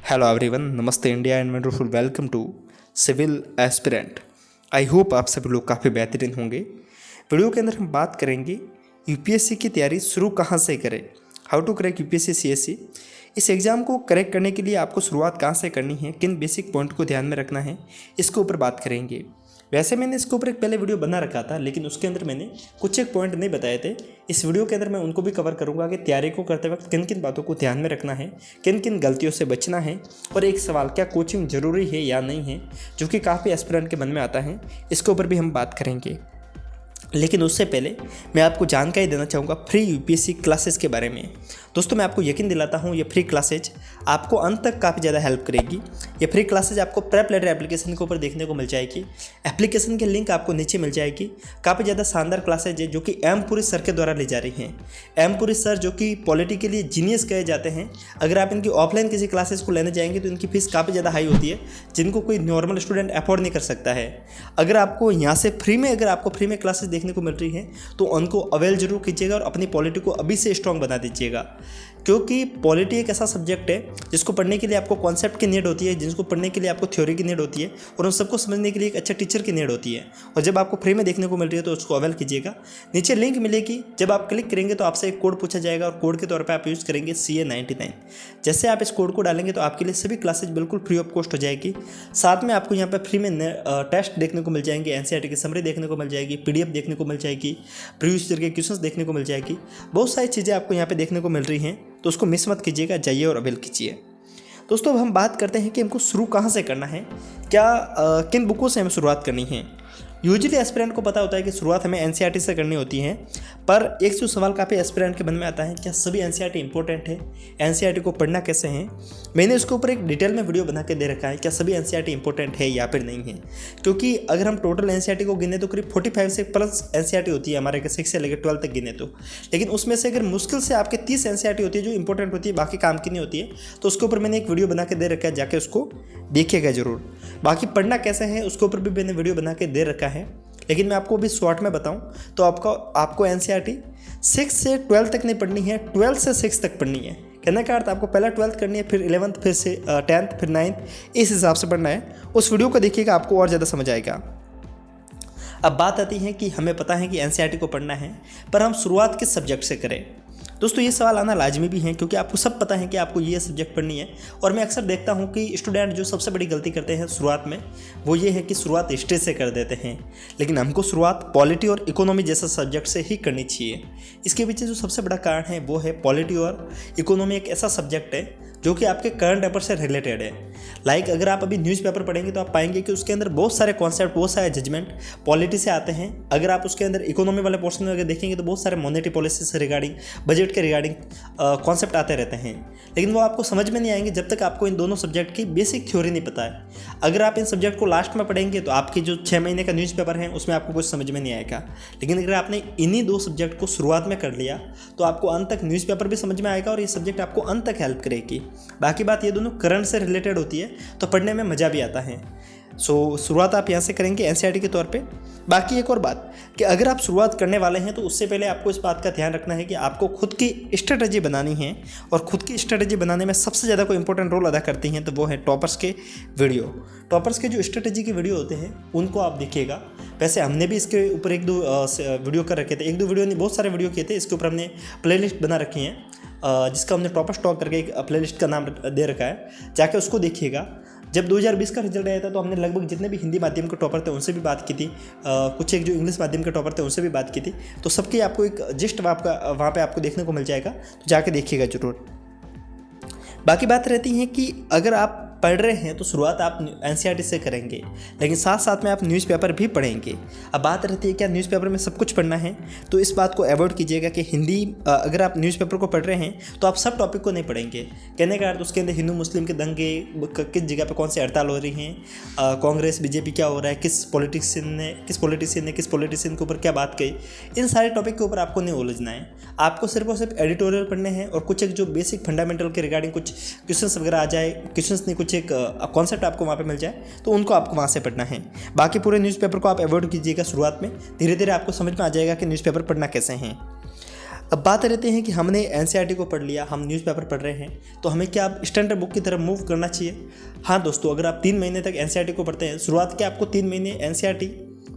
Hello everyone, नमस्ते India and wonderful welcome to civil aspirant. I hope आप सभी लोग काफ़ी बेहतरीन होंगे। वीडियो के अंदर हम बात करेंगे यूपीएससी की तैयारी शुरू कहाँ से करें, how to crack UPSC CSC. इस एग्ज़ाम को क्रैक करने के लिए आपको शुरुआत कहाँ से करनी है, किन बेसिक पॉइंट को ध्यान में रखना है, इसके ऊपर बात करेंगे। वैसे मैंने इसके ऊपर एक पहले वीडियो बना रखा था, लेकिन उसके अंदर मैंने कुछ एक पॉइंट नहीं बताए थे। इस वीडियो के अंदर मैं उनको भी कवर करूंगा कि तैयारी को करते वक्त किन किन बातों को ध्यान में रखना है, किन किन गलतियों से बचना है, और एक सवाल, क्या कोचिंग ज़रूरी है या नहीं है, जो कि काफ़ी एस्पिरेंट के मन में आता है। इसके ऊपर भी हम बात करेंगे। लेकिन उससे पहले मैं आपको जानकारी देना चाहूँगा फ्री यूपीएससी क्लासेस के बारे में। दोस्तों, मैं आपको यकीन दिलाता हूँ ये फ्री क्लासेज आपको अंत तक काफ़ी ज़्यादा हेल्प करेगी। ये फ्री क्लासेज आपको प्रेप लेटर एप्लीकेशन के ऊपर देखने को मिल जाएगी। एप्लीकेशन की लिंक आपको नीचे मिल जाएगी। काफ़ी ज़्यादा शानदार क्लासेज है जो कि एम पुरी सर के द्वारा ली जा रही हैं। एम पुरी सर जो कि पॉलिटी के लिए जीनियस कहे जाते हैं। अगर आप इनकी ऑफलाइन किसी क्लासेस को लेने जाएंगे तो इनकी फीस काफ़ी ज़्यादा हाई होती है, जिनको कोई नॉर्मल स्टूडेंट अफोर्ड नहीं कर सकता है। अगर आपको यहाँ से फ्री में क्लासेस देखने को मिल रही है तो उनको अवेल जरूर कीजिएगा और अपनी पॉलिटी को अभी से स्ट्रांग बना दीजिएगा, क्योंकि पॉलिटी एक ऐसा सब्जेक्ट है जिसको पढ़ने के लिए आपको कॉन्सेप्ट की नीड होती है, जिसको पढ़ने के लिए आपको थ्योरी की नीड होती है, और उन सबको समझने के लिए एक अच्छा टीचर की नीड होती है। और जब आपको फ्री में देखने को मिल रही है तो उसको अवेल कीजिएगा। नीचे लिंक मिलेगी, जब आप क्लिक करेंगे तो आपसे एक कोड पूछा जाएगा और कोड के तौर पर आप यूज़ करेंगे CA99। जैसे आप इस कोड को डालेंगे तो आपके लिए सभी क्लासेज बिल्कुल फ्री ऑफ कॉस्ट हो जाएगी। साथ में आपको यहाँ पर फ्री में टेस्ट देखने को मिल जाएंगे, NCERT की समरी देखने को मिल जाएगी, PDF देखने को मिल जाएगी, प्रीवियस ईयर के क्वेश्चंस देखने को मिल जाएगी। बहुत सारी चीज़ें आपको यहाँ पे देखने को मिल रही हैं, तो उसको मिस मत कीजिएगा, जाइए और अवेल कीजिए। दोस्तों, अब हम बात करते हैं कि हमको शुरू कहाँ से करना है, किन बुकों से हमें शुरुआत करनी है। यूजुअली एस्पिरेंट को पता होता है कि शुरुआत हमें NCERT से करनी होती है, पर एक जो सवाल काफ़ी एस्पिरेंट के मन में आता है, क्या सभी NCERT इंपॉर्टेंट है, NCERT को पढ़ना कैसे है। मैंने उसके ऊपर एक डिटेल में वीडियो बना के दे रखा है, क्या सभी NCERT इंपॉर्टेंट है या फिर नहीं है। क्योंकि अगर हम टोटल NCERT को गिने तो करीब 45 से प्लस NCERT होती है हमारे 6 से लेकर 12 तक गिने तो। लेकिन उसमें से अगर मुश्किल से आपके 30 NCERT होती है जो इंपॉर्टेंट होती है, बाकी काम की नहीं होती है, तो उसके ऊपर मैंने एक वीडियो बना के दे रखा है, जाके उसको देखिएगा जरूर। बाकी पढ़ना कैसे है उसके ऊपर भी मैंने वीडियो बना के दे रखा है, लेकिन मैं आपको भी शॉर्ट में बताऊं तो आपको NCERT 6 से 12 तक नहीं पढ़नी है, 12 से 6 तक पढ़नी है। कहने का अर्थ आपको पहला 12th करनी है, फिर 11th, फिर से 10th, फिर 9th, इस हिसाब से पढ़ना है। उस वीडियो को देखिएगा, आपको और ज़्यादा समझ आएगा। अब बात आती है कि हमें पता है कि NCERT को पढ़ना है, पर हम शुरुआत किस सब्जेक्ट से करें। दोस्तों, ये सवाल आना लाजमी भी है, क्योंकि आपको सब पता है कि आपको ये सब्जेक्ट पढ़नी है। और मैं अक्सर देखता हूँ कि स्टूडेंट जो सबसे बड़ी गलती करते हैं शुरुआत में, वो ये है कि शुरुआत हिस्ट्री से कर देते हैं। लेकिन हमको शुरुआत पॉलिटी और इकोनॉमी जैसा सब्जेक्ट से ही करनी चाहिए। इसके पीछे जो सबसे बड़ा कारण है वो है पॉलिटी और इकोनॉमी एक ऐसा सब्जेक्ट है जो कि आपके करंट अफेयर से रिलेटेड है। लाइक अगर आप अभी न्यूज़पेपर पढ़ेंगे तो आप पाएंगे कि उसके अंदर बहुत सारे कॉन्सेप्ट, बहुत सारे जजमेंट पॉलिटी से आते हैं। अगर आप उसके अंदर इकोनॉमी वाले पोर्शन में अगर देखेंगे तो बहुत सारे मॉनेटरी पॉलिसी से रिगार्डिंग, बजट के रिगार्डिंग कॉन्सेप्ट आते रहते हैं, लेकिन वो आपको समझ में नहीं आएंगे जब तक आपको इन दोनों सब्जेक्ट की बेसिक थ्योरी नहीं पता है। अगर आप इन सब्जेक्ट को लास्ट में पढ़ेंगे तो आपकी जो 6 महीने का न्यूज़पेपर है उसमें आपको कुछ समझ में नहीं आएगा। लेकिन अगर आपने इन्हीं 2 सब्जेक्ट को शुरुआत में कर लिया तो आपको अंत तक न्यूज़पेपर भी समझ में आएगा और ये सब्जेक्ट आपको अंत तक हेल्प करेगी। बाकी बात ये दोनों करंट से रिलेटेड होती है, तो पढ़ने में मज़ा भी आता है। शुरुआत आप यहाँ से करेंगे NCERT के तौर पे। बाकी एक और बात कि अगर आप शुरुआत करने वाले हैं तो उससे पहले आपको इस बात का ध्यान रखना है कि आपको खुद की स्ट्रेटजी बनानी है, और खुद की स्ट्रेटजी बनाने में सबसे ज़्यादा कोई इंपॉर्टेंट रोल अदा करती हैं तो वो है टॉपर्स के वीडियो। टॉपर्स के जो स्ट्रेटजी के वीडियो होते हैं उनको आप देखिएगा। वैसे हमने भी इसके ऊपर 1-2 वीडियो कर रखे थे, 1-2 वीडियो नहीं, बहुत सारे वीडियो किए थे। इसके ऊपर हमने प्लेलिस्ट बना रखी है, जिसका हमने टॉपर्स टॉक करके एक प्लेलिस्ट का नाम दे रखा है, जाके उसको देखिएगा। जब 2020 का रिजल्ट आया था तो हमने लगभग जितने भी हिंदी माध्यम के टॉपर थे उनसे भी बात की थी, कुछ एक जो इंग्लिश माध्यम के टॉपर थे उनसे भी बात की थी। तो सबकी आपको एक जिस्ट वहाँ पे आपको देखने को मिल जाएगा, तो जाके देखिएगा जरूर। बाकी बात रहती है कि अगर आप पढ़ रहे हैं तो शुरुआत आप NCERT से करेंगे, लेकिन साथ साथ में आप न्यूज़पेपर भी पढ़ेंगे। अब बात रहती है क्या न्यूज़पेपर में सब कुछ पढ़ना है, तो इस बात को अवॉइड कीजिएगा कि हिंदी अगर आप न्यूज़पेपर को पढ़ रहे हैं तो आप सब टॉपिक को नहीं पढ़ेंगे। कहने का अर्थ उसके अंदर हिंदू मुस्लिम के दंगे किस जगह पर कौन सी हड़ताल हो रही हैं, कांग्रेस BJP क्या हो रहा है, किस पॉलिटिशियन ने किस पॉलिटिशियन के ऊपर क्या बात कही, इन सारे टॉपिक के ऊपर आपको नहीं उलझना है। आपको सिर्फ और सिर्फ एडिटोरियल पढ़ने हैं, और कुछ एक जो बेसिक फंडामेंटल के रिगार्डिंग कुछ क्वेश्चंस वगैरह आ जाए, क्वेश्चंस नहीं कुछ एक कॉन्सेप्ट आपको वहाँ पे मिल जाए तो उनको आपको वहाँ से पढ़ना है। बाकी पूरे न्यूज़पेपर को आप अवॉइड कीजिएगा शुरुआत में, धीरे धीरे आपको समझ में आ जाएगा कि न्यूज़पेपर पढ़ना कैसे हैं। अब बात रहते हैं कि हमने एनसीईआरटी को पढ़ लिया, हम न्यूज़पेपर पढ़ रहे हैं, तो हमें क्या अब स्टैंडर्ड बुक की तरफ मूव करना चाहिए? हाँ दोस्तों, अगर आप 3 महीने तक एनसीईआरटी को पढ़ते हैं, शुरुआत के आपको 3 महीने एनसीईआरटी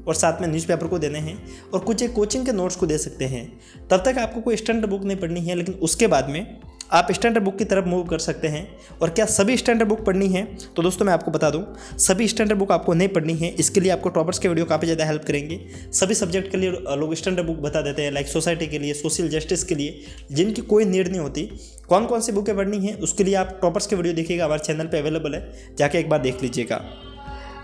और साथ में न्यूज़पेपर को देने हैं और कुछ एक कोचिंग के नोट्स को दे सकते हैं। तब तक आपको कोई स्टैंडर्ड बुक नहीं पढ़नी है, लेकिन उसके बाद में आप स्टैंडर्ड बुक की तरफ मूव कर सकते हैं। और क्या सभी स्टैंडर्ड बुक पढ़नी है? तो दोस्तों मैं आपको बता दूं, सभी स्टैंडर्ड बुक आपको नहीं पढ़नी है। इसके लिए आपको टॉपर्स के वीडियो काफ़ी ज़्यादा हेल्प करेंगे। सभी सब्जेक्ट के लिए लोग स्टैंडर्ड बुक बता देते हैं, लाइक सोसाइटी के लिए, सोशल जस्टिस के लिए, जिनकी कोई नीड नहीं होती। कौन कौन सी बुकें पढ़नी है उसके लिए आप टॉपर्स के वीडियो देखिएगा, हमारे चैनल पर अवेलेबल है, जाके एक बार देख लीजिएगा।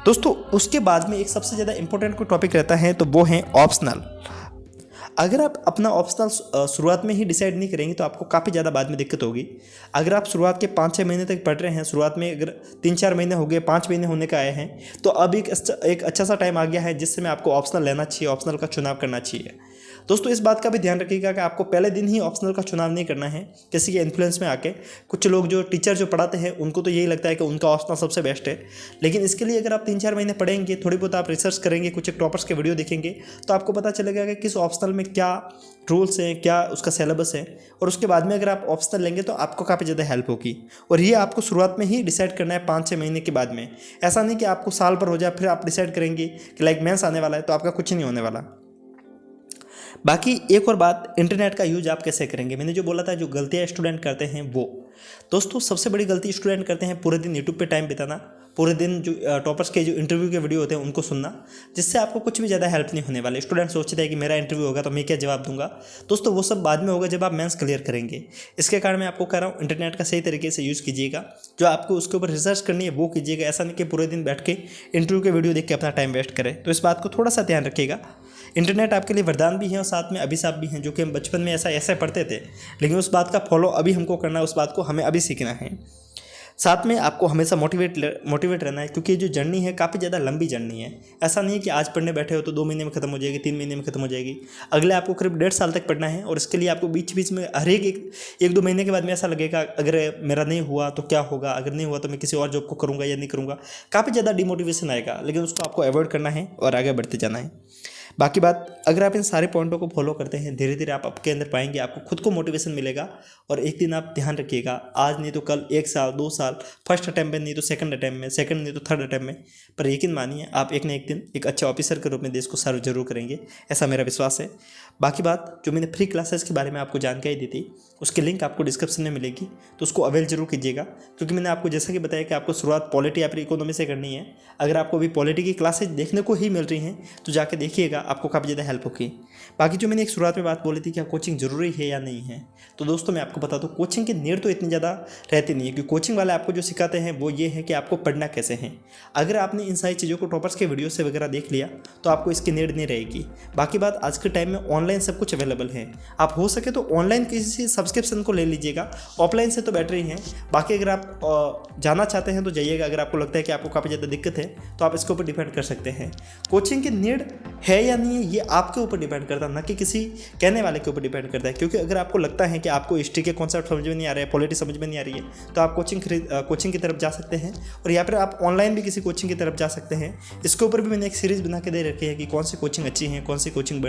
दोस्तों उसके बाद में एक सबसे ज़्यादा इंपॉर्टेंट कोई टॉपिक रहता है, तो वो है ऑप्शनल। अगर आप अपना ऑप्शनल शुरुआत में ही डिसाइड नहीं करेंगे तो आपको काफ़ी ज़्यादा बाद में दिक्कत होगी। अगर आप शुरुआत के 5-6 महीने तक पढ़ रहे हैं, शुरुआत में अगर 3-4 महीने हो गए, 5 महीने होने का आए हैं, तो अब एक अच्छा सा टाइम आ गया है जिससे में आपको ऑप्शनल लेना चाहिए, ऑप्शनल का चुनाव करना चाहिए। दोस्तों इस बात का भी ध्यान रखिएगा कि आपको पहले दिन ही ऑप्शनल का चुनाव नहीं करना है किसी के इन्फ्लुएंस में आके। कुछ लोग जो टीचर जो पढ़ाते हैं उनको तो यही लगता है कि उनका ऑप्शनल सबसे बेस्ट है, लेकिन इसके लिए अगर आप 3-4 महीने पढ़ेंगे, थोड़ी बहुत आप रिसर्च करेंगे, कुछ एक टॉपर्स के वीडियो देखेंगे, तो आपको पता चलेगा कि किस ऑप्शनल में क्या रूल्स हैं, क्या उसका सिलेबस है, और उसके बाद में अगर आप ऑप्शनल लेंगे तो आपको काफ़ी ज़्यादा हेल्प होगी। और ये आपको शुरुआत में ही डिसाइड करना है 5-6 महीने के बाद में। ऐसा नहीं कि आपको साल भर हो जाए फिर आप डिसाइड करेंगे कि लाइक मेंस आने वाला है, तो आपका कुछ नहीं होने वाला। बाकी एक और बात, इंटरनेट का यूज आप कैसे करेंगे। मैंने जो बोला था, जो गलतियाँ स्टूडेंट करते हैं वो, दोस्तों सबसे बड़ी गलती स्टूडेंट करते हैं पूरे दिन यूट्यूब पे टाइम बिताना, पूरे दिन जो टॉपर्स के जो इंटरव्यू के वीडियो होते हैं उनको सुनना, जिससे आपको कुछ भी ज़्यादा हेल्प नहीं होने वाले। स्टूडेंट सोचते हैं कि मेरा इंटरव्यू होगा तो मैं क्या जवाब दूंगा। दोस्तों वो सब बाद में होगा जब आप मेंस क्लियर करेंगे। इसके कारण मैं आपको कह रहा हूँ इंटरनेट का सही तरीके से यूज़ कीजिएगा, जो आपको उसके ऊपर रिसर्च करनी है वो कीजिएगा। ऐसा नहीं कि पूरे दिन बैठ के इंटरव्यू के वीडियो देख के अपना टाइम वेस्ट करें। तो इस बात को थोड़ा सा ध्यान रखिएगा। इंटरनेट आपके लिए वरदान भी है और साथ में अभिशाप भी हैं, जो कि हम बचपन में ऐसा पढ़ते थे, लेकिन उस बात का फॉलो अभी हमको करना है, उस बात को हमें अभी सीखना है। साथ में आपको हमेशा मोटिवेट रहना है, क्योंकि जो जर्नी है काफ़ी ज़्यादा लंबी जर्नी है। ऐसा नहीं है कि आज पढ़ने बैठे हो तो 2 महीने में खत्म हो जाएगी, 3 महीने में खत्म हो जाएगी। अगले आपको करीब 1.5 साल तक पढ़ना है, और इसके लिए आपको बीच बीच में हर एक 2 महीने के बाद में ऐसा लगेगा अगर मेरा नहीं हुआ तो क्या होगा, अगर नहीं हुआ तो मैं किसी और जॉब को करूँगा या नहीं करूँगा। काफ़ी ज़्यादा डिमोटिवेशन आएगा, लेकिन उसको आपको अवॉइड करना है और आगे बढ़ते जाना है। बाकी बात, अगर आप इन सारे पॉइंटों को फॉलो करते हैं, धीरे धीरे आप आपके अंदर पाएंगे, आपको खुद को मोटिवेशन मिलेगा। और एक दिन आप ध्यान रखिएगा, आज नहीं तो कल, 1 साल 2 साल, फर्स्ट अटैम्प्ट में नहीं तो सेकंड अटैम्प्ट में, सेकंड नहीं तो थर्ड अटैम्प्ट में, पर यकीन मानिए आप एक ना एक दिन एक अच्छे ऑफिसर के रूप में देश को सर्व जरूर करेंगे, ऐसा मेरा विश्वास है। बाकी बात, जो मैंने फ्री क्लासेस के बारे में आपको जानकारी दी थी, उसकी लिंक आपको डिस्क्रिप्शन में मिलेगी, तो उसको अवेल जरूर कीजिएगा। क्योंकि मैंने आपको जैसा कि बताया कि आपको शुरुआत पॉलिटी या फिर इकोनॉमी से करनी है। अगर आपको अभी पॉलिटी की क्लासेज देखने को ही मिल रही हैं तो जाके देखिएगा, आपको काफ़ी ज़्यादा हेल्प होगी। बाकी जो मैंने एक शुरुआत में बात बोली थी, क्या कोचिंग जरूरी है या नहीं है, तो दोस्तों मैं आपको बता दूं, कोचिंग की नीड तो इतनी ज़्यादा रहती नहीं है, क्योंकि कोचिंग वाले आपको जो सिखाते हैं वो ये है कि आपको पढ़ना कैसे है। अगर आपने इन सारी चीज़ों को टॉपर्स के वीडियो से वगैरह देख लिया तो आपको इसकी नीड नहीं रहेगी। बाकी बात, आज के टाइम में ऑनलाइन सब कुछ अवेलेबल है, आप हो सके तो ऑनलाइन किसी सब्सक्रिप्शन को ले लीजिएगा, ऑफलाइन से तो बेटर ही है। बाकी अगर आप जाना चाहते हैं तो जाइएगा, अगर आपको लगता है कि आपको काफ़ी ज़्यादा दिक्कत है तो आप इसके ऊपर डिपेंड कर सकते हैं। कोचिंग की नीड है या नहीं है, ये आपके ऊपर डिपेंड करता है, ना कि किसी कहने वाले के ऊपर डिपेंड करता है। क्योंकि अगर आपको लगता है कि आपको हिस्ट्री के कॉन्सेप्ट समझ में नहीं आ रहे हैं, पॉलिटी समझ में नहीं आ रही है, तो आप कोचिंग की तरफ जा सकते हैं, और या फिर आप ऑनलाइन भी किसी कोचिंग की तरफ जा सकते हैं। इसके ऊपर भी मैंने एक सीरीज़ बना के दे रखी है कि कौन सी कोचिंग अच्छी है, कौन सी कोचिंग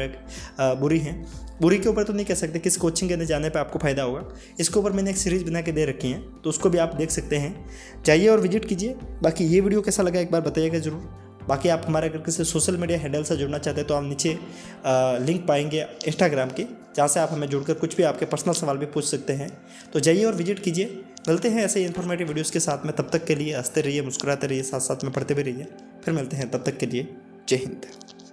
बुरी है। बुरी के ऊपर तो नहीं कह सकते, किस कोचिंग के अंदर जाने पर आपको फ़ायदा होगा, इसके ऊपर मैंने एक सीरीज़ बना के दे रखी है, तो उसको भी आप देख सकते हैं, जाइए और विजिट कीजिए। बाकी ये वीडियो कैसा लगा एक बार बताइएगा ज़रूर। बाकी आप हमारे अगर किसी सोशल मीडिया हैंडल से जुड़ना चाहते हैं तो आप नीचे लिंक पाएंगे इंस्टाग्राम के, जहाँ से आप हमें जुड़कर कुछ भी आपके पर्सनल सवाल भी पूछ सकते हैं। तो जाइए और विजिट कीजिए। मिलते हैं ऐसे ही इन्फॉर्मेटिव वीडियोज़ के साथ में, तब तक के लिए हंसते रहिए, मुस्कुराते रहिए, साथ साथ में पढ़ते भी रहिए। फिर मिलते हैं, तब तक के लिए जय हिंद।